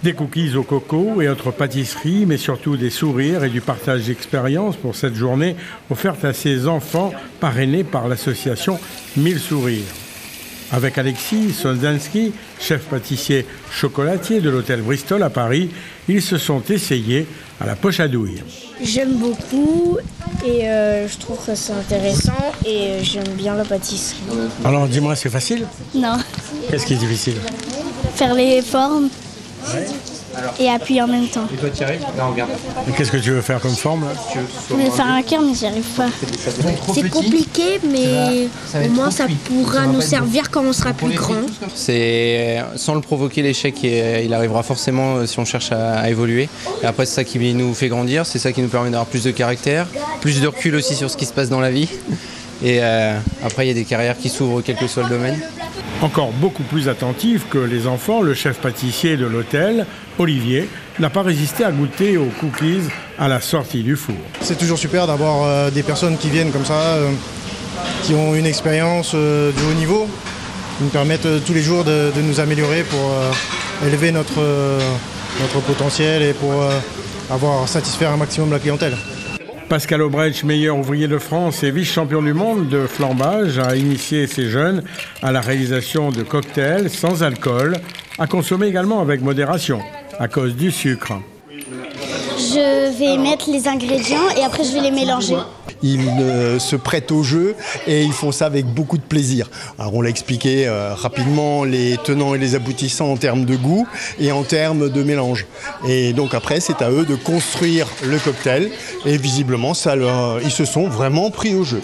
Des cookies au coco et autres pâtisseries, mais surtout des sourires et du partage d'expériences pour cette journée offerte à ces enfants parrainés par l'association 1000 sourires. Avec Alexis Soldansky, chef pâtissier chocolatier de l'hôtel Bristol à Paris, ils se sont essayés à la poche à douille. J'aime beaucoup et je trouve que c'est intéressant et j'aime bien la pâtisserie. Alors dis-moi, c'est facile ? Non, Qu'est-ce qui est difficile ? faire les formes et appuyer en même temps. Et toi, tu y arrives ? Non, regarde. Et qu'est-ce que tu veux faire comme forme là ? Je vais faire un cœur mais j'y arrive pas. C'est compliqué mais au moins ça pourra nous servir quand on sera plus grand. C'est sans le provoquer l'échec, il arrivera forcément si on cherche à évoluer. Et après, c'est ça qui nous fait grandir, c'est ça qui nous permet d'avoir plus de caractère, plus de recul aussi sur ce qui se passe dans la vie. Et après, il y a des carrières qui s'ouvrent quel que soit le domaine. Encore beaucoup plus attentif que les enfants, le chef pâtissier de l'hôtel, Olivier, n'a pas résisté à goûter aux cookies à la sortie du four. C'est toujours super d'avoir des personnes qui viennent comme ça, qui ont une expérience de haut niveau, qui nous permettent tous les jours de nous améliorer pour élever notre potentiel et pour satisfaire un maximum la clientèle. Pascal Aubrecht, meilleur ouvrier de France et vice-champion du monde de flambage, a initié ces jeunes à la réalisation de cocktails sans alcool, à consommer également avec modération, à cause du sucre. Je vais mettre les ingrédients et après je vais les mélanger. Ils se prêtent au jeu et ils font ça avec beaucoup de plaisir. Alors on l'a expliqué rapidement les tenants et les aboutissants en termes de goût et en termes de mélange. Et donc après c'est à eux de construire le cocktail et visiblement ils se sont vraiment pris au jeu.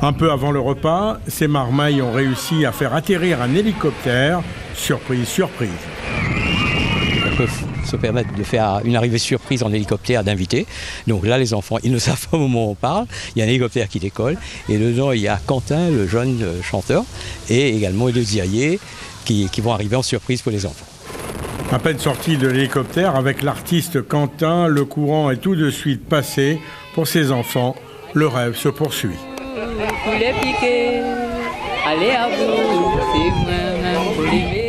Un peu avant le repas, ces marmailles ont réussi à faire atterrir un hélicoptère. Surprise, surprise. On peut se permettre de faire une arrivée surprise en hélicoptère d'invités. Donc là, les enfants, ils ne savent pas au moment où on parle. Il y a un hélicoptère qui décolle. Et dedans, il y a Quentin, le jeune chanteur, et également les Zirier qui vont arriver en surprise pour les enfants. À peine sorti de l'hélicoptère avec l'artiste Quentin, le courant est tout de suite passé. Pour ces enfants, le rêve se poursuit. Poulet piqué, allez à vous, c'est moi-même pour les